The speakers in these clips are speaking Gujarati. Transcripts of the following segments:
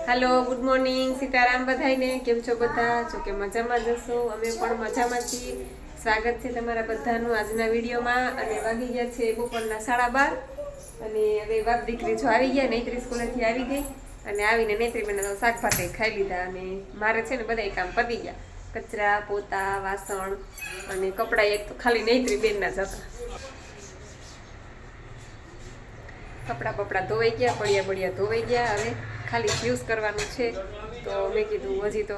हेलो गुड मॉर्निंग सीताराम बधाईने केम छो बधा जो के मजामां जशो अमे पण मजामां छीए। स्वागत छे तमारा बधानुं आजना विडियोमां अने वागी गया छे बपोરના 12:30 अने हवे बाप दीकरी जो आवी गया नैत्री स्कूलेथी आवी गई अने आवीने नैत्री बेने तो शाक भात खाई लीधा अने मारे छे ने बधाय काम पती गया कचरा पोता वासण अने कपड़ा एक तो खाली नैत्री बेनना ज हता। कपड़ा बपड़ा धोवाई गया बढ़िया बढ़िया धोवाई गया हवे खाली ज्यूस करवानुं छे तो मैं कीधुं हजी तो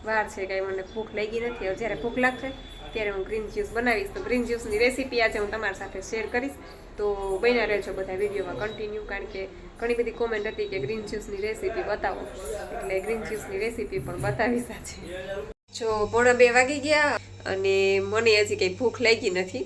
वार छे कांई मने भूख लागी नथी हवे ज्यारे भूख लागशे त्यारे हूँ ग्रीन ज्यूस बनावीश। तो ग्रीन ज्यूसनी रेसिपी आज हूँ तमारा साथे शेर करीश तो बन्या रहेजो बधा विडियोमां कन्टिन्यू कारण के घणी बधी कमेंट हती के ग्रीन ज्यूसनी रेसिपी बतावो एटले ग्रीन ज्यूसनी रेसिपी पण बतावीश आज। जो 1:30 वागी गया अने मने हजी कंई भूख लागी नथी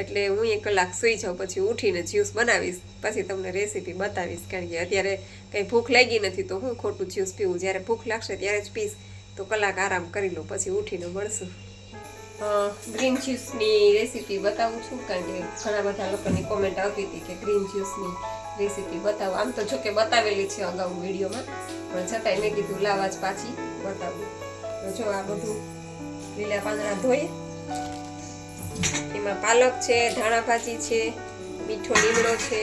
એટલે હું 1 કલાક સુઈ જાઉં પછી ઉઠીને જ્યુસ બનાવીશ પછી તમને રેસીપી બતાવીશ કારણ કે અત્યારે કંઈ ભૂખ લાગી નથી તો હું ખોટું જ્યુસ પીવું જ્યારે ભૂખ લાગશે ત્યારે જ પીશ તો કલાક આરામ કરી લો પછી ઉઠીને મળશું। ગ્રીન જ્યુસની રેસીપી બતાવું છું કારણ કે ઘણા બધા લોકોની કોમેન્ટ આવતી હતી કે ગ્રીન જ્યુસની રેસીપી બતાવો આમ તો જો કે બતાવેલી છે અગાઉ વિડીયોમાં પણ છતાંય મેં કીધું લાવ આજ પાછી બતાવું। તો જો આ બધું લીલા પાંદડા ધોઈ એમાં પાલક છે ધાણા ભાજી છે મીઠો લીમડો છે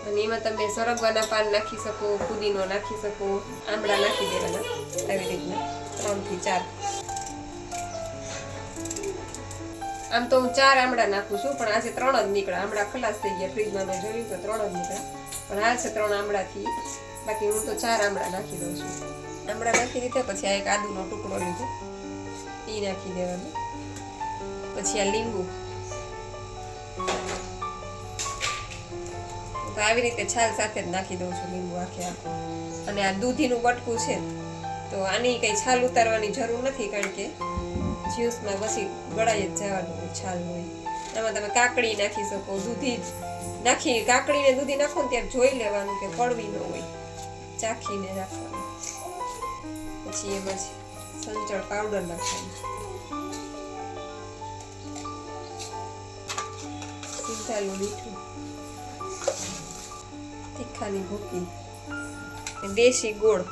અને એમાં તમે સરગવાના પાન નાખી શકો પુદીનો નાખી શકો આમળા નાખી દેવાના આવી રીતના 3 થી 4। આમ તો હું 4 આમળા નાખું છું પણ આજે 3 જ નીકળ્યા આમળા ખલાસ થઈ ગયા ફ્રીજમાં મેં જોયું તો 3 જ નીકળ્યા પણ આ છે 3 આમળાથી બાકી હું તો 4 આમળા નાખી દઉં છું। આમળા નાખી દીધા પછી આ એક આદુનો ટુકડો લીધો એ નાખી દેવાનો પછી આ લીંબુ તો આવી રીતે છાલ સાથે જ નાખી દઉં છું લીંબુ આખે આખું અને આ દૂધીનું બટકું છે તો આની કઈ છાલ ઉતારવાની જરૂર નથી કારણ કે જ્યુસમાં પછી ગળાઈ જ જવાનું હોય છાલ હોય। આમાં તમે કાકડી નાખી શકો દૂધી નાખી કાકડીને દૂધી નાખો ને ત્યારે જોઈ લેવાનું કે કડવી ન હોય ચાખીને નાખવાનું પછી એમાં સંચળ પાવડર નાખવાનું મીઠું તીખાની ભૂકી દેશી ગોળ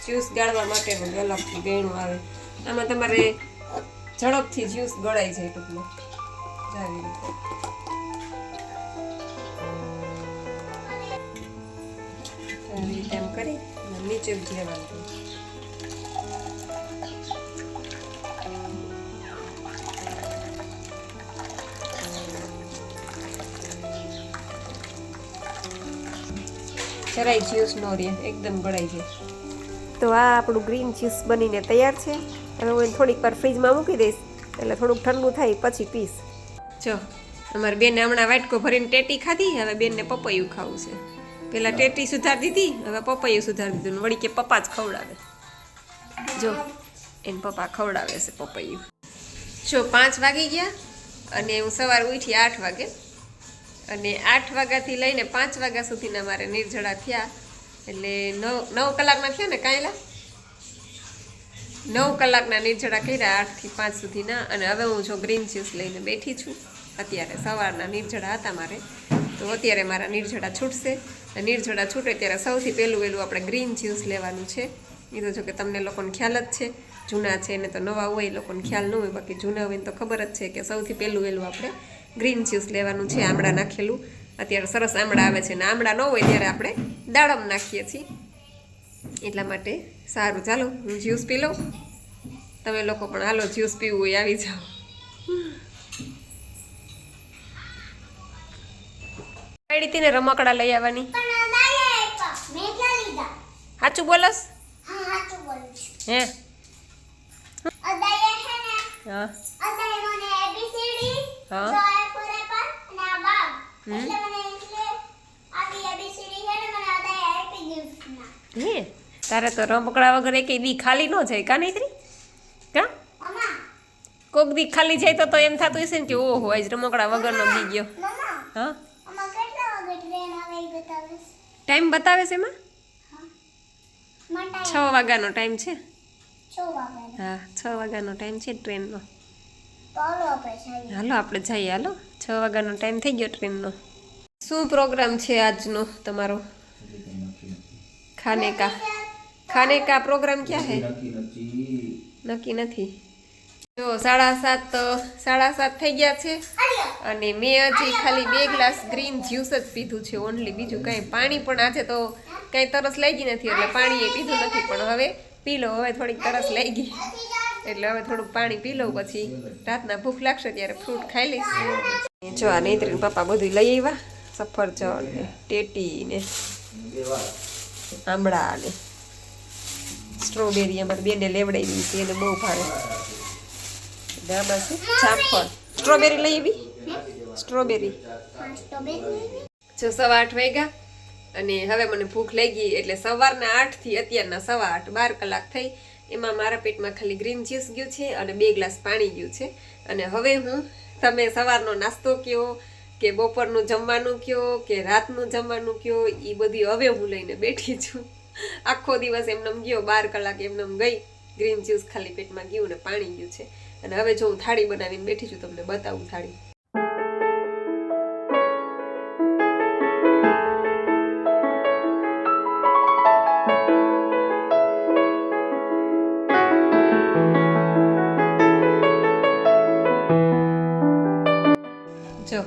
જ્યુસ ગાળવા માટેનું અલગથી ગેણું આવે આમાં તમારે ઝડપથી જ્યુસ ગળાઈ જાય ટૂંકમાં આવી રીતે એમ કરી નીચે ઉતરેવાનું જરાય જ્યુસ નો રહે એકદમ ગળાઈ જાય। તો આ આપણું ગ્રીન જ્યુસ બનીને તૈયાર છે હવે હું એને થોડીક વાર ફ્રીજમાં મૂકી દઈશ એટલે થોડુંક ઠંડુ થાય પછી પીશ। જો અમારી બેને હમણાં વાટકો ભરીને ટેટી ખાધી હવે બેનને પપૈયું ખાવું છે પેલા ટેટી સુધારી દીધી હવે પપૈયું સુધારી દીધું વળી કે પપ્પા જ ખવડાવે જો એને પપ્પા ખવડાવે છે પપૈયું। જો 5 વાગી ગયા અને હું સવારે ઉઠી 8 વાગે અને 8 વાગ્યાથી લઈને 5 વાગ્યા સુધીના મારે નિર્જળા થયા એટલે 9 કલાકના થયા ને કાંઈલા 9 કલાકના નિર્જળા કર્યા 8 થી 5 સુધીના અને હવે હું જો ગ્રીન જ્યુસ લઈને બેઠી છું અત્યારે સવારના નિર્જળા હતા મારે તો અત્યારે મારા નિર્જળા છૂટશે નિર્જળા છૂટે ત્યારે સૌથી પહેલું આપણે ગ્રીન જ્યુસ લેવાનું છે એ તો જો કે તમને લોકોને ખ્યાલ જ છે જૂના છે ને તો નવા હોય એ લોકોને ખ્યાલ ન હોય બાકી જૂના હોય ને તો ખબર જ છે કે સૌથી પહેલું આપણે ગ્રીન જ્યુસ લેવાનું છે આમળા નાખેલું અત્યારે સરસ આમળા આવે છે ને આમળા ન હોય ત્યારે આપણે દાડમ નાખીએ છીએ એટલા માટે સારું ચાલો હું જ્યુસ પી લઉં તમે લોકો પણ હાલો જ્યુસ પીવું હોય આવી જાઓ। ને રમકડા લઈ આવવાની સાચું બોલસ હે હા હે તારે તો રમકડા વગર એક દી ખાલી ન જાય કા નહીં કા કોક દી ખાલી જાય તો એમ થતું હશે ને કે ઓહો આજ રમકડા વગરનો દી ગયો। હા ટાઈમ બતાવે છે એમાં 6 વાગ્યાનો ટાઈમ છે। હા 6 વાગ્યાનો ટાઈમ છે ટ્રેનનો. હાલો આપણે જઈએ. હાલો 6 વાગ્યાનો ટાઈમ થઈ ગયો ટ્રેનનો. શું પ્રોગ્રામ છે આજનો તમારો? ખાને કા પ્રોગ્રામ ક્યાં હે? નક્કી નથી. જો 7:30 થઈ ગયા છે અને મેં હજી ખાલી 2 ગ્લાસ ગ્રીન જ્યુસ જ પીધું છે ઓનલી. બીજું કાંઈ પાણી પણ આજે તો કાંઈ તરસ લાગી નથી એટલે પાણી એ પીધું નથી. પણ હવે પી લો, હવે થોડીક તરસ લાગી એટલે હવે થોડુંક પાણી પી લઉં, પછી રાતના ભૂખ લાગશે ત્યારે ફ્રૂટ ખાઈ લઈશ. જો આ નેત્રીન પપ્પા બધું લઈ આવ્યા, સફરજન ને ટેટી ને આંબળા ને સ્ટ્રોબેરી અમારે બેને લેવડાવી છે, એને બહુ ભાવે. આમાં છે જામફળ. સ્ટ્રોબેરી લઈ આવી? સ્ટ્રોબેરી જો 8:15 વાગ્યા અને હવે મને ભૂખ લાગી એટલે સવારના 8 થી અત્યારના 8:15 12 કલાક થઈ. એમાં મારા પેટમાં ખાલી ગ્રીન જ્યુસ ગયું છે અને 2 ગ્લાસ પાણી ગયું છે. અને હવે તમે સવારનો નાસ્તો કયો કે બપોરનું જમવાનું કયો કે રાતનું જમવાનું કયો, એ બધી હવે હું લઈને બેઠી છું. આખો દિવસ એમનેમ ગયો, 12 કલાક એમનેમ ગઈ. ગ્રીન જ્યુસ ખાલી પેટમાં ગયું ને પાણી ગયું છે. અને હવે જો હું થાળી બનાવીને બેઠી છું, તમને બતાવું થાળી. જો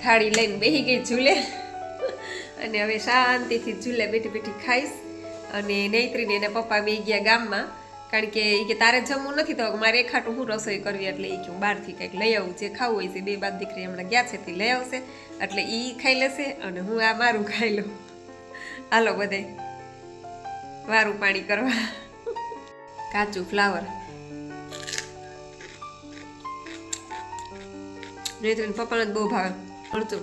થાળી લઈને બેસી ગઈ ઝૂલે અને હવે શાંતિથી ઝૂલે બેઠી બેઠી ખાઈશ. અને નૈત્રીને એના પપ્પા બે ગયા ગામમાં, કારણ કે એ કે તારે જમવું નથી તો મારે એકહાટું હું રસોઈ કરવી, એટલે એ કે હું બહારથી કંઈક લઈ આવું, જે ખાવું હોય છે. 2 બાપ દીકરી હમણાં ગયા છે તે લઈ આવશે, એટલે એ ખાઈ લેશે અને હું આ મારું ખાઈ લઉં. હાલો બધે વારું પાણી કરવા. કાચું ફ્લાવર નૈત્રીને પપ્પાને બહુ ભાવે. મરચું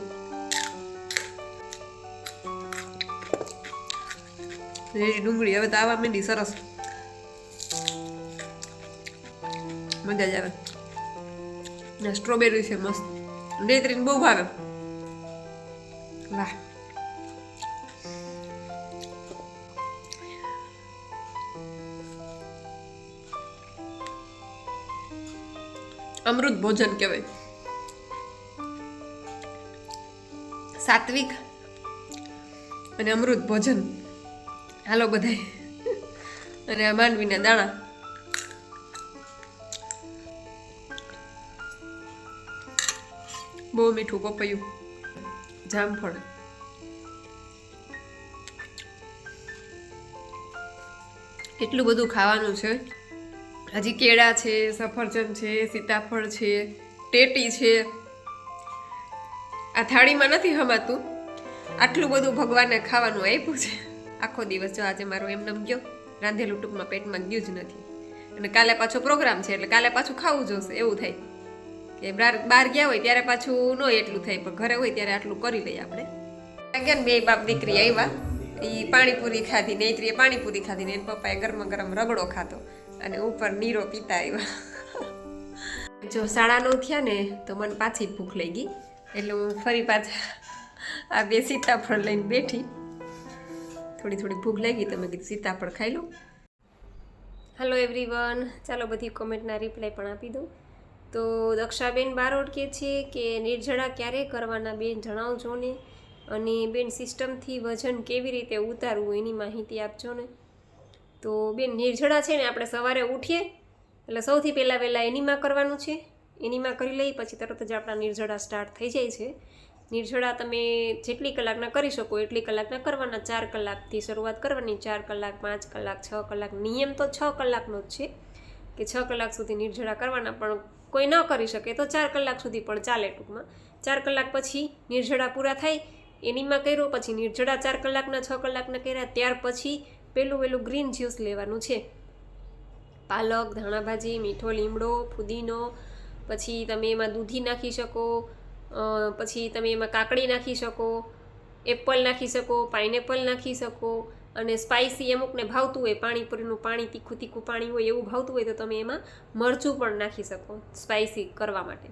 ડુંગળી હવે તો આવવા માંડી સરસ, મજા જ આવે. સ્ટ્રોબેરી છે મસ્ત, નૈત્રીને બહુ ભાવે. વાહ, અમૃત ભોજન કહેવાય. સાત્વિક અને અમૃત ભોજન. હાલો બધાય. અને આ માંડવીના દાણા. બહુ મીઠું પપૈયું, જામફળ. કેટલું બધું ખાવાનું છે હજી. કેળા છે, સફરજન છે, સીતાફળ છે, ટેટી છે. આ થાળીમાં નથી હમાતું, આટલું બધું ભગવાને ખાવાનું આપ્યું છે. આખો દિવસ જો આજે મારો એમનેમ ગયો, રાંધેલું ટૂંકમાં પેટમાં ગયું જ નથી. અને કાલે પાછો પ્રોગ્રામ છે એટલે કાલે પાછું ખાવું જોશે. એવું થાય કે બહાર ગયા હોય ત્યારે પાછું ન એટલું થાય, પણ ઘરે હોય ત્યારે આટલું કરી લઈએ આપણે. ગયા 2 બાપ દીકરી આવ્યા, એ પાણીપુરી ખાધી, નૈત્રીએ પાણીપુરી ખાધી ને એના પપ્પાએ ગરમ ગરમ રગડો ખાધો અને ઉપર નીરો પીતા આવ્યા. જો 9:30 થયા ને તો મને પાછી ભૂખ લઈ ગઈ, એટલે હું ફરી પાછા આ 2 સીતાફળ લઈને બેઠી. થોડી ભૂખ લાગી તો મેં કીધું સીતાફળ ખાઈ લો. હેલો એવરીવન, ચાલો બધી કોમેન્ટના રિપ્લાય પણ આપી દઉં. તો દક્ષાબેન બારોટ કહે છે કે નિર્જળા ક્યારે કરવાના બેન જણાવજો ને, અને બેન સિસ્ટમથી વજન કેવી રીતે ઉતારવું એની માહિતી આપજો ને. તો બેન નિર્જળા છે ને આપણે સવારે ઉઠીએ એટલે સૌથી પહેલાં એનીમાં કરવાનું છે. એનીમાં કરી લઈ પછી તરત જ આપણા નિર્જળા સ્ટાર્ટ થઈ જાય છે. નિર્જળા તમે જેટલી કલાકના કરી શકો એટલી કલાકના કરવાના. 4 કલાકથી શરૂઆત કરવાની, 4 કલાક, 5 કલાક, 6 કલાક. નિયમ તો 6 કલાકનો જ છે કે 6 કલાક સુધી નિર્જળા કરવાના, પણ કોઈ ન કરી શકે તો 4 કલાક સુધી પણ ચાલે. ટૂંકમાં 4 કલાક પછી નિર્જળા પૂરા થાય, એનીમાં કર્યો, પછી નિર્જળા 4 કલાકના 6 કલાકના કર્યા, ત્યાર પછી પહેલું ગ્રીન જ્યુસ લેવાનું છે. પાલક, ધાણાભાજી, મીઠો લીમડો, ફુદીનો, પછી તમે એમાં દૂધી નાખી શકો, પછી તમે એમાં કાકડી નાખી શકો, એપલ નાખી શકો, પાઇનેપલ નાખી શકો. અને સ્પાઇસી અમુકને ભાવતું હોય, પાણીપુરીનું પાણી તીખું પાણી હોય એવું ભાવતું હોય તો તમે એમાં મરચું પણ નાખી શકો સ્પાઇસી કરવા માટે.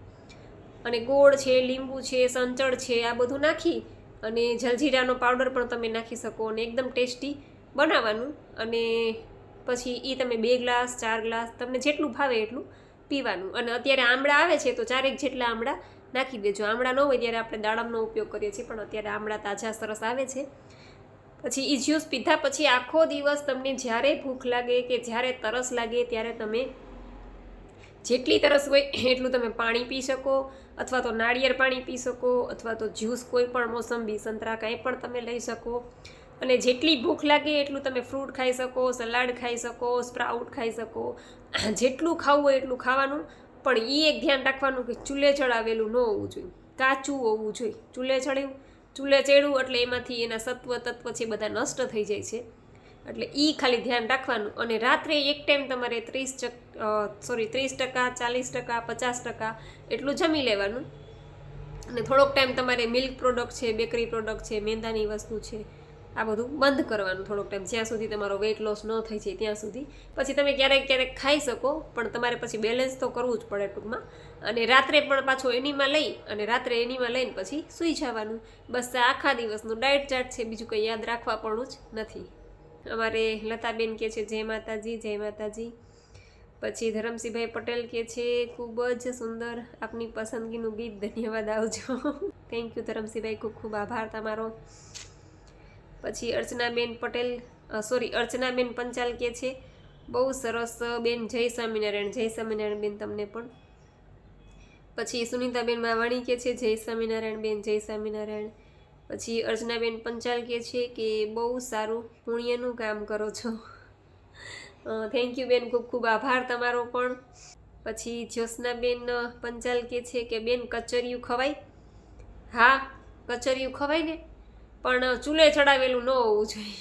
અને ગોળ છે, લીંબુ છે, સંચળ છે, આ બધું નાખી અને જલજીરાનો પાવડર પણ તમે નાખી શકો અને એકદમ ટેસ્ટી બનાવવાનું. અને પછી એ તમે 2 ગ્લાસ 4 ગ્લાસ તમને જેટલું ભાવે એટલું પીવાનું. અને અત્યારે આમળા આવે છે તો 4 જેટલા આમળા નાખી દેજો. આમળા ન હોય ત્યારે આપણે દાડમનો ઉપયોગ કરીએ છીએ, પણ અત્યારે આમળા તાજા સરસ આવે છે. પછી એ જ્યુસ પીધા પછી આખો દિવસ તમને જ્યારે ભૂખ લાગે કે જ્યારે તરસ લાગે ત્યારે તમે જેટલી તરસ હોય એટલું તમે પાણી પી શકો, અથવા તો નાળિયેર પાણી પી શકો, અથવા તો જ્યુસ કોઈ પણ મોસંબી સંતરા કાંઈ પણ તમે લઈ શકો. અને જેટલી ભૂખ લાગે એટલું તમે ફ્રૂટ ખાઈ શકો, સલાડ ખાઈ શકો, સ્પ્રાઉટ ખાઈ શકો. જેટલું ખાવું હોય એટલું ખાવાનું. પણ એ એક ધ્યાન રાખવાનું કે ચૂલે ચડાવેલું ન હોવું જોઈએ, કાચું હોવું જોઈએ. ચૂલે ચડ્યું એટલે એમાંથી એના તત્વ છે બધા નષ્ટ થઈ જાય છે. એટલે એ ખાલી ધ્યાન રાખવાનું. અને રાત્રે એક ટાઈમ તમારે 30%, 40%, 50% એટલું જમી લેવાનું. અને થોડોક ટાઈમ તમારે મિલ્ક પ્રોડક્ટ છે, બેકરી પ્રોડક્ટ છે, મેંદાની વસ્તુ છે, આ બધું બંધ કરવાનું થોડોક ટાઈમ, જ્યાં સુધી તમારો વેઇટ લોસ ન થઈ જાય ત્યાં સુધી. પછી તમે ક્યારેક ખાઈ શકો, પણ તમારે પછી બેલેન્સ તો કરવું જ પડે ટૂંકમાં. અને રાત્રે પણ પાછો એનીમાં લઈને પછી સૂઈ જવાનું. બસ આ આખા દિવસનું ડાયટ ચાર્ટ છે, બીજું કંઈ યાદ રાખવા પણ જ નથી. અમારે લતાબેન કહે છે જય માતાજી, જય માતાજી. પછી ધરમસિંહભાઈ પટેલ કહે છે ખૂબ જ સુંદર આપની પસંદગીનું ગીત, ધન્યવાદ આવજો. થેન્ક યુ ધરમસિંહભાઈ, ખૂબ ખૂબ આભાર તમારો. પછી અર્ચનાબેન પંચાલ કહે છે બહુ સરસ બેન, જય સ્વામિનારાયણ. જય સ્વામિનારાયણ બેન તમને પણ. પછી સુનીતાબેન માવાણી કહે છે જય સ્વામિનારાયણ બેન, જય સ્વામિનારાયણ. પછી અર્ચનાબેન પંચાલ કહે છે કે બહુ સારું પુણ્યનું કામ કરો છો. થેન્ક યુ બેન, ખૂબ ખૂબ આભાર તમારો પણ. પછી જ્યોત્સનાબેન પંચાલ કહે છે કે બેન કચરિયું ખવાય? હા, કચરિયું ખવાય ને, પણ ચૂલે ચડાવેલું ન હોવું જોઈએ.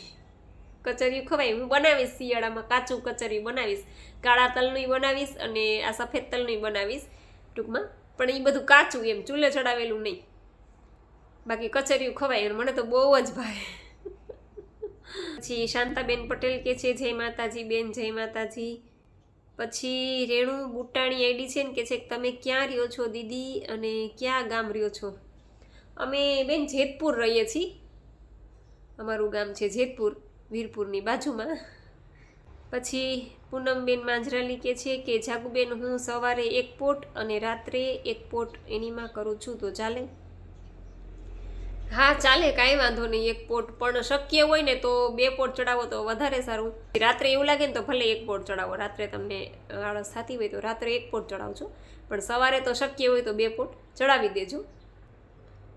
કચરિયું ખવાય, હું બનાવીશ શિયાળામાં, કાચું કચરિયું બનાવીશ, કાળા તલનું બનાવીશ અને આ સફેદ તલનું બનાવીશ ટૂંકમાં. પણ એ બધું કાચું, એમ ચૂલે ચડાવેલું નહીં. બાકી કચરિયું ખવાય અને મને તો બહુ જ ભાવે. પછી શાંતાબેન પટેલ કહે છે જય માતાજી બેન, જય માતાજી. પછી રેણુ બુટાણી આઈડી છે ને કે છે તમે ક્યાં રહ્યો છો દીદી અને ક્યાં ગામ રહ્યો છો? અમે બેન જેતપુર રહીએ છીએ. અમારું ગામ છે જેતપુર, વીરપુરની બાજુમાં. પછી પૂનમબેન માંજરાલી કહે છે કે જાગુબેન હું સવારે 1 પોટ અને રાત્રે 1 પોટ એનીમાં કરું છું તો ચાલે? હા ચાલે, કાંઈ વાંધો નહીં. 1 પોટ, પણ શક્ય હોય ને તો 2 પોટ ચડાવો તો વધારે સારું. રાત્રે એવું લાગે ને તો ભલે 1 પોટ ચડાવો, રાત્રે તમને આળસ થતી હોય તો રાત્રે 1 પોટ ચડાવજો, પણ સવારે તો શક્ય હોય તો 2 પોટ ચડાવી દેજો.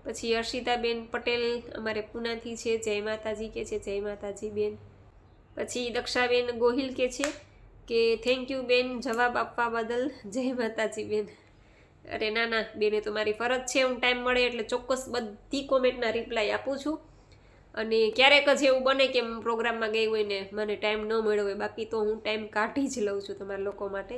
પછી હર્ષિતાબેન પટેલ અમારે પૂનાથી છે, જય માતાજી કે છે, જય માતાજી બેન. પછી દક્ષાબેન ગોહિલ કે છે કે થેન્ક યુ બેન જવાબ આપવા બદલ, જય માતાજી બેન. અરે ના બેને, તો મારી ફરજ છે, હું ટાઈમ મળે એટલે ચોક્કસ બધી કોમેન્ટના રિપ્લાય આપું છું. અને ક્યારેક જ એવું બને કે હું પ્રોગ્રામમાં ગઈ હોય ને મને ટાઈમ ન મળ્યો હોય, બાકી તો હું ટાઈમ કાઢી જ લઉં છું તમારા લોકો માટે.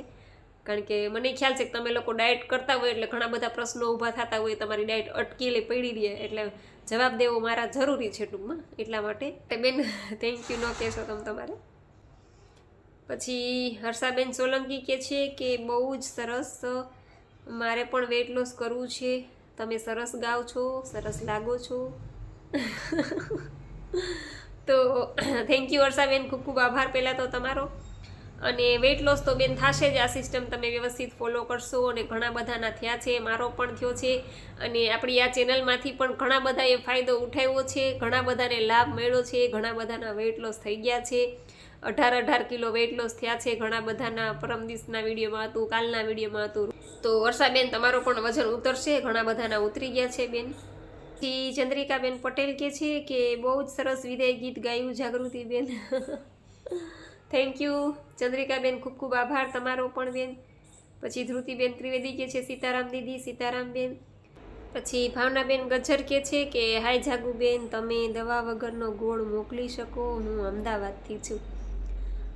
કારણ કે મને ખ્યાલ છે કે તમે લોકો ડાયટ કરતા હોય એટલે ઘણા બધા પ્રશ્નો ઊભા થતા હોય, તમારી ડાયટ અટકેલી પડી રહે, એટલે જવાબ દેવો મારા જરૂરી છે ટૂંકમાં, એટલા માટે. બેન થેન્ક યુ ન કહેશો તમે તમારે. પછી હર્ષાબેન સોલંકી કહે છે કે બહુ જ સરસ, મારે પણ વેઇટ લોસ કરવું છે, તમે સરસ ગાઓ છો, સરસ લાગો છો. તો થેન્ક યુ હર્ષાબેન, ખૂબ ખૂબ આભાર પહેલાં તો તમારો. અને વેઇટ લોસ તો બેન થશે જ, આ સિસ્ટમ તમે વ્યવસ્થિત ફોલો કરશો. અને ઘણા બધાના થયા છે, મારો પણ થયો છે. અને આપણી આ ચેનલમાંથી પણ ઘણા બધાએ ફાયદો ઉઠાવ્યો છે, ઘણા બધાને લાભ મળ્યો છે, ઘણા બધાના વેઇટ લોસ થઈ ગયા છે. 18 કિલો વેઇટ લોસ થયા છે ઘણા બધાના. પરમ દિવસના વિડીયોમાં હતું, કાલના વિડીયોમાં હતું. તો વર્ષાબેન તમારો પણ વજન ઉતરશે, ઘણા બધાના ઉતરી ગયા છે બેન. પછી ચંદ્રિકાબેન પટેલ કહે છે કે બહુ જ સરસ વિદાય ગીત ગાયું જાગૃતિબેન. થેન્ક યુ ચંદ્રિકાબેન, ખૂબ ખૂબ આભાર તમારો પણ બેન. પછી ધ્રુતિબેન ત્રિવેદી કહે છે સીતારામ દીદી, સીતારામ બેન. પછી ભાવનાબેન ગજ્જર કહે છે કે હાય જાગુબેન, તમે દવા વગરનો ગોળ મોકલી શકો, હું અમદાવાદથી છું.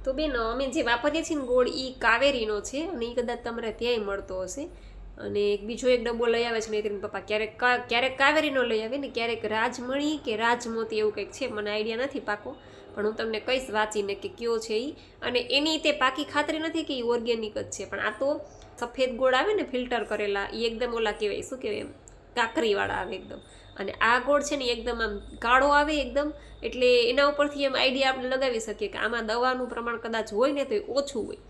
તો બેન અમે જે વાપરીએ છીએ ને ગોળ એ કાવેરીનો છે, અને એ કદાચ તમારે ત્યાંય મળતો હશે. અને બીજો એક ડબ્બો લઈ આવે છે નૈતિન પપ્પા, ક્યારેક કાવેરીનો લઈ આવે ને ક્યારેક રાજમણી કે રાજમોતી એવું કંઈક છે, મને આઈડિયા નથી પાકો, પણ હું તમને કહીશ વાંચીને કે કયો છે એ. અને એની તે પાકી ખાતરી નથી કે એ ઓર્ગેનિક જ છે, પણ આ તો સફેદ ગોળ આવે ને ફિલ્ટર કરેલા, એ એકદમ ઓલા કહેવાય, શું કહેવાય એમ, કાકરીવાળા આવે એકદમ, અને આ ગોળ છે ને એકદમ આમ કાળો આવે એકદમ, એટલે એના ઉપરથી એમ આઈડિયા આપણે લગાવી શકીએ કે આમાં દવાનું પ્રમાણ કદાચ હોય ને તો એ ઓછું હોય.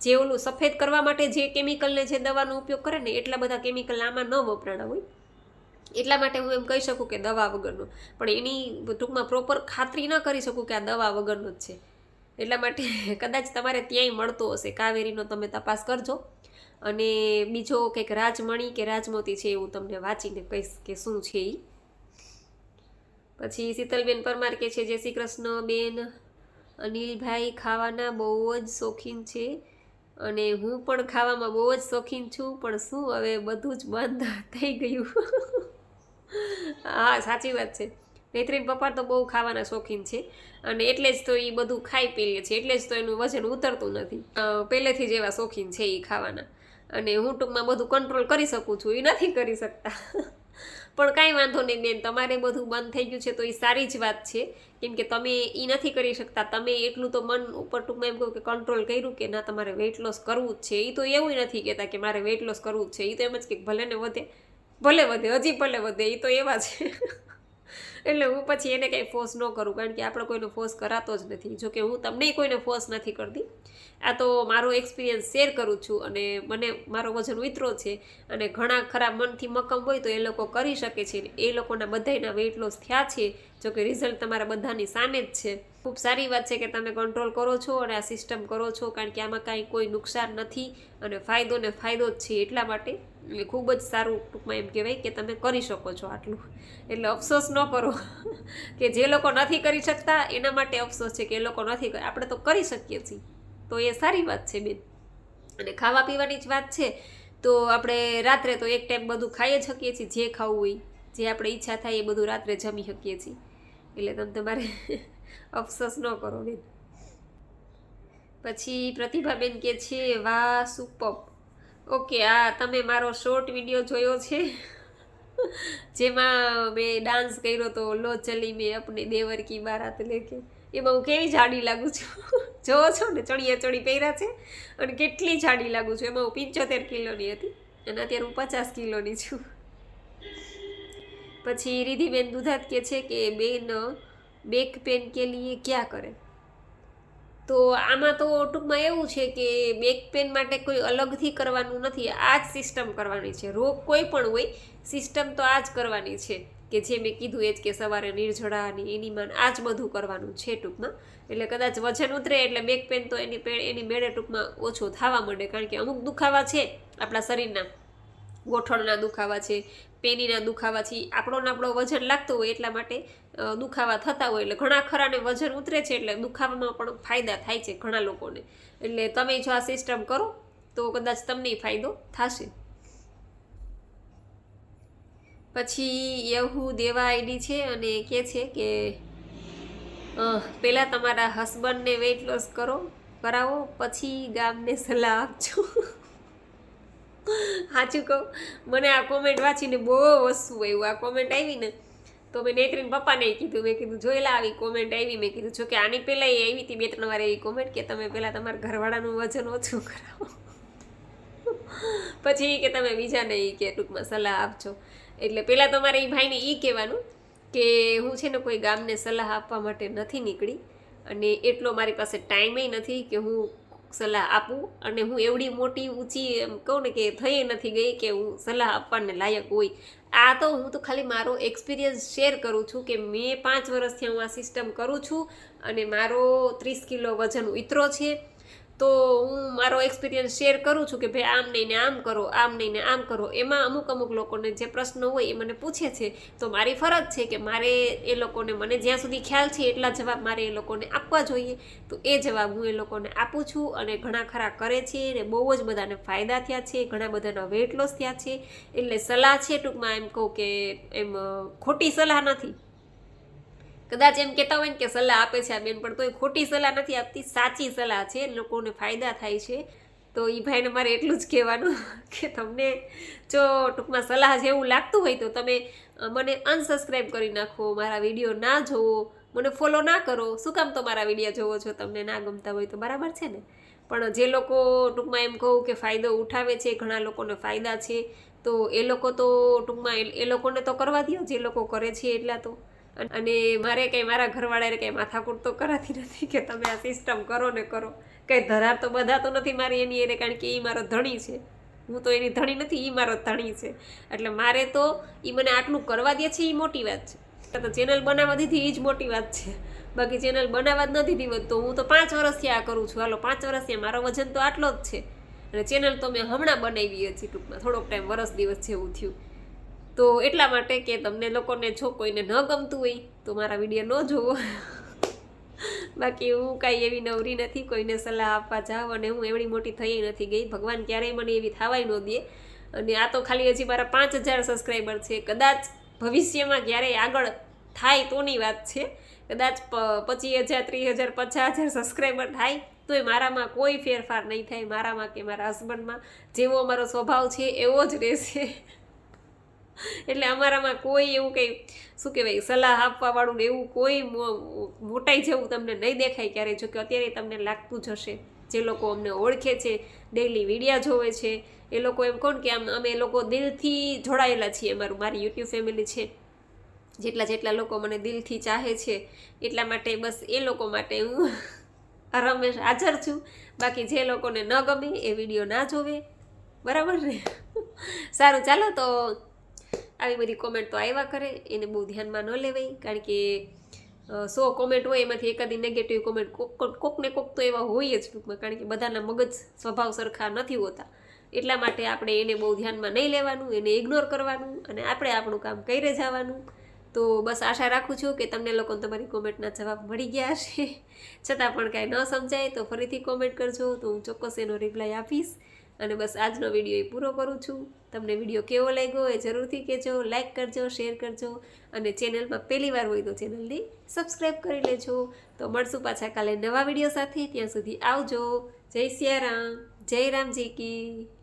જે ઓલું સફેદ કરવા માટે જે કેમિકલને જે દવાનો ઉપયોગ કરે ને એટલા બધા કેમિકલ આમાં ન વપરાણા હોય, એટલા માટે હું એમ કહી શકું કે દવા વગરનું, પણ એની ટૂંકમાં પ્રોપર ખાતરી ન કરી શકું કે આ દવા વગરનું જ છે. એટલા માટે કદાચ તમારે ત્યાંય મળતો હશે, કાવેરીનો તમે તપાસ કરજો. અને બીજો કંઈક રાજમણી કે રાજમોતી છે એવું તમને વાંચીને કહીશ કે શું છે એ. પછી શીતલબેન પરમાર કે છે જય શ્રી કૃષ્ણ બેન, અનિલભાઈ ખાવાના બહુ જ શોખીન છે અને હું પણ ખાવામાં બહુ જ શોખીન છું, પણ શું હવે બધું જ બંધ થઈ ગયું. હા સાચી વાત છે, નેત્રીન પપ્પા તો બહુ ખાવાના શોખીન છે અને એટલે જ તો એ બધું ખાઈ પી લે છે, એટલે જ તો એનું વજન ઉતરતું નથી. પહેલેથી જ એવા શોખીન છે એ ખાવાના, અને હું ટૂંકમાં બધું કંટ્રોલ કરી શકું છું, એ નથી કરી શકતા. પણ કાંઈ વાંધો નહીં બેન, તમારે બધું બંધ થઈ ગયું છે તો એ સારી જ વાત છે, કેમ કે તમે એ નથી કરી શકતા, તમે એટલું તો મન ઉપર ટૂંકમાં એમ કહું કે કંટ્રોલ કર્યું કે ના તમારે વેઇટ લોસ કરવું જ છે. એ તો એવું નથી કહેતા કે મારે વેઇટ લોસ કરવું જ છે, એ તો એમ જ કે ભલે ને વધે, ભલે વધે, હજી ભલે વધે, એ તો એવા છે. એટલે હું પછી એને કંઈ ફોર્સ ન કરું, કારણ કે આપણે કોઈનો ફોર્સ કરાતો જ નથી. જોકે હું તમને કોઈને ફોર્સ નથી કરતી, આ તો મારો એક્સપિરિયન્સ શેર કરું છું, અને મને મારો વજન ઉતરો છે, અને ઘણા ખરા મનથી મક્કમ હોય તો એ લોકો કરી શકે છે, એ લોકોના બધાયના વેઇટ લોસ થયા છે. જોકે રિઝલ્ટ તમારા બધાની સામે જ છે. ખૂબ સારી વાત છે કે તમે કંટ્રોલ કરો છો અને આ સિસ્ટમ કરો છો, કારણ કે આમાં કાંઈ કોઈ નુકસાન નથી અને ફાયદો ને ફાયદો જ છે. એટલા માટે એ ખૂબ જ સારું ટૂંકમાં એમ કહેવાય કે તમે કરી શકો છો આટલું, એટલે અફસોસ ન કરો. કે જે લોકો નથી કરી શકતા એના માટે અફસોસ છે કે એ લોકો નથી કરી, આપણે તો કરી શકીએ છીએ, તો એ સારી વાત છે બેન. અને ખાવા પીવાની જ વાત છે તો આપણે રાત્રે તો એક ટાઈમ બધું ખાઈ જ શકીએ છીએ, જે ખાવું હોય, જે આપણે ઈચ્છા થાય એ બધું રાત્રે જમી શકીએ છીએ, એટલે તમે તમારે અફસોસ ન કરો બેન. પછી પ્રતિભાબેન કે છે વાહ સુપર. ઓકે, આ તમે મારો શોર્ટ વિડીયો જોયો છે જેમાં મેં ડાન્સ કર્યો તો લો ચલી મેં अपने देवर की बारात लेके, એમાં હું કેવી જાડી લાગુ છું. જોવો છો ને, ચણિયા ચડી પહેર્યા છે અને કેટલી જાડી લાગુ છું. એમાં હું 75 કિલોની હતી અને અત્યારે હું 50 કિલોની છું. પછી રિધિબેન દુધાત કે છે કે બેન બેક પેન કે લીએ ક્યાં કરે. તો આમાં તો ટૂંકમાં એવું છે કે બેક પેન માટે કોઈ અલગથી કરવાનું નથી, આ જ સિસ્ટમ કરવાની છે. રોગ કોઈ પણ હોય, સિસ્ટમ તો આ જ કરવાની છે કે જે મેં કીધું એ જ, કે સવારે નિર્જળા અને એનીમાન આ જ બધું કરવાનું છે ટૂંકમાં. એટલે કદાચ વજન ઉતરે એટલે બેક પેન તો એની મેળે ટૂંકમાં ઓછો થવા માંડે, કારણ કે અમુક દુખાવા છે આપણા શરીરના, ગોઠણના દુખાવા છે, પેનીના દુખાવા છે, આપણો વજન લાગતું હોય એટલા માટે દુખાવા થતા હોય. એટલે ઘણા ખરાને વજન ઉતરે છે એટલે દુખાવામાં પણ ફાયદા થાય છે ઘણા લોકોને. એટલે તમે જો આ સિસ્ટમ કરો તો કદાચ તમને ફાયદો થશે. પછી યહુ દેવા આઈડી છે અને કહે છે કે પહેલાં તમારા હસબન્ડને વેઇટ લોસ કરાવો, પછી ગામને સલાહ આપજો. સાચું કહું, મને આ કોમેન્ટ વાંચીને બહુ હસવું આવ્યું. આ કોમેન્ટ આવી ને તો મેં નેત્રીન પપ્પાને કીધું, મેં કીધું જોયેલા આવી કોમેન્ટ આવી, મેં કીધું જોકે આની પહેલાં એ આવી હતી 2-3 વાર એવી કોમેન્ટ કે તમે પહેલાં તમારા ઘરવાળાનું વજન ઓછું કરાવો, પછી કે તમે બીજાને કે ટૂંકમાં સલાહ આપજો. એટલે પહેલાં તમારે એ ભાઈને એ કહેવાનું કે હું છે ને કોઈ ગામને સલાહ આપવા માટે નથી નીકળી, અને એટલો મારી પાસે ટાઈમે નથી કે હું સલાહ આપું, અને હું એવડી મોટી ઊંચી એમ કહું ને કે થઈ નથી ગઈ કે હું સલાહ આપવાને લાયક હોય. આ તો હું તો ખાલી મારો એક્સપિરિયન્સ શેર કરું છું કે મેં 5 વર્ષથી હું આ સિસ્ટમ કરું છું અને મારો 30 કિલો વજન ઉતરો છે. તો હું મારો એક્સપિરિયન્સ શેર કરું છું કે ભાઈ આમ નહીં ને આમ કરો, આમ નહીં ને આમ કરો. એમાં અમુક લોકોને જે પ્રશ્ન હોય એ મને પૂછે છે, તો મારી ફરજ છે કે મારે એ લોકોને, મને જ્યાં સુધી ખ્યાલ છે એટલા જવાબ મારે એ લોકોને આપવા જોઈએ. તો એ જવાબ હું એ લોકોને આપું છું, અને ઘણા ખરા કરે છે અને બહુ જ બધાને ફાયદા થયા છે, ઘણા બધાના વેઇટ લોસ થયા છે. એટલે સલાહ છે ટૂંકમાં એમ કહું કે એમ ખોટી સલાહ નથી. કદાચ એમ કહેતા હોય ને કે સલાહ આપે છે આ બેન, પણ તોય ખોટી સલાહ નથી આપતી, સાચી સલાહ છે, લોકોને ફાયદા થાય છે. તો એ ભાઈને મારે એટલું જ કહેવાનું કે તમને જો ટૂંકમાં સલાહ જેવું લાગતું હોય તો તમે મને અનસબસ્ક્રાઈબ કરી નાખો, મારા વિડીયો ના જોવો, મને ફોલો ના કરો. શું કામ તો મારા વિડીયો જોવો છો, તમને ના ગમતા હોય તો બરાબર છે ને. પણ જે લોકો ટૂંકમાં એમ કહું કે ફાયદો ઉઠાવે છે, ઘણા લોકોને ફાયદા છે, તો તો એ લોકો તો ટૂંકમાં એ લોકોને તો કરવા દો જે લોકો કરે છે એટલા તો. અને મારે કંઈ મારા ઘરવાળાને કંઈ માથાકૂટ તો કરાતી નથી કે તમે આ સિસ્ટમ કરો ને કરો. કંઈ ધરાર તો બધા તો નથી મારી એની એને, કારણ કે એ મારો ધણી છે, હું તો એની ધણી નથી, એ મારો ધણી છે. એટલે મારે તો એ મને આટલું કરવા દે છે એ મોટી વાત છે. તો ચેનલ બનાવવા દીધી એ જ મોટી વાત છે. બાકી ચેનલ બનાવવા જ નથી દીધી તો હું તો 5 વર્ષથી આ કરું છું. હાલો 5 વર્ષથી મારો વજન તો આટલો જ છે. અને ચેનલ તો મેં હમણાં બનાવી હતી, ટૂંકમાં થોડોક ટાઈમ, વરસ દિવસ જેવું થયું. તો એટલા માટે કે તમને લોકોને જો કોઈને ન ગમતું હોય તો મારા વિડીયો ન જોવો. બાકી હું કાંઈ એવી નવરી નથી કોઈને સલાહ આપવા જાઉં, અને હું એવડી મોટી થઈ નથી ગઈ. ભગવાન ક્યારેય મને એવી થવાય ન દે. અને આ તો ખાલી હજી મારા 5000 સબસ્ક્રાઈબર છે. કદાચ ભવિષ્યમાં ક્યારેય આગળ થાય તોની વાત છે. કદાચ 25000, 30,000, 50,000 સબસ્ક્રાઈબર થાય તોય મારામાં કોઈ ફેરફાર નહીં થાય. મારામાં કે મારા હસબન્ડમાં જેવો અમારો સ્વભાવ છે એવો જ રહેશે. એટલે અમારામાં કોઈ એવું કંઈ શું કહેવાય સલાહ આપવાવાળું ને એવું કોઈ મોટાઈ જેવું તમને નહીં દેખાય ક્યારેય. જો કે અત્યારે તમને લાગતું જ હશે, જે લોકો અમને ઓળખે છે, ડેઈલી વિડીયા જોવે છે, એ લોકો એમ કોણ કે અમે લોકો દિલથી જોડાયેલા છીએ. મારી યુટ્યુબ ફેમિલી છે, જેટલા લોકો મને દિલથી ચાહે છે, એટલા માટે બસ એ લોકો માટે હું હંમેશા હાજર છું. બાકી જે લોકોને ન ગમે એ વિડીયો ના જોવે, બરાબર ને? સારું, ચાલો તો આવી બધી કોમેન્ટ તો આવ્યા કરે, એને બહુ ધ્યાનમાં ન લેવાય. કારણ કે 100 કોમેન્ટ હોય એમાંથી એકાદી નેગેટિવ કોમેન્ટ કોક ને કોક તો એવા હોય જ ટૂંકમાં. કારણ કે બધાના મગજ સ્વભાવ સરખા નથી હોતા. એટલા માટે આપણે એને બહુ ધ્યાનમાં નહીં લેવાનું, એને ઇગ્નોર કરવાનું, અને આપણે આપણું કામ કરી જવાનું. તો બસ આશા રાખું છું કે તમને લોકોને તમારી કોમેન્ટના જવાબ મળી ગયા હશે. છતાં પણ કાંઈ ન સમજાય તો ફરીથી કોમેન્ટ કરજો, તો હું ચોક્કસ એનો રિપ્લાય આપીશ. અને બસ આજનો વિડીયો એ પૂરો કરું છું. તમને વિડીયો કેવો લાગ્યો એ જરૂરથી કહેજો, લાઇક કરજો, શેર કરજો, અને ચેનલમાં પહેલી વાર હોય તો ચેનલને સબસ્ક્રાઈબ કરી લેજો. તો મળશું પાછા કાલે નવા વિડીયો સાથે. ત્યાં સુધી આવજો. જય સિયારામ, જય રામજી કી.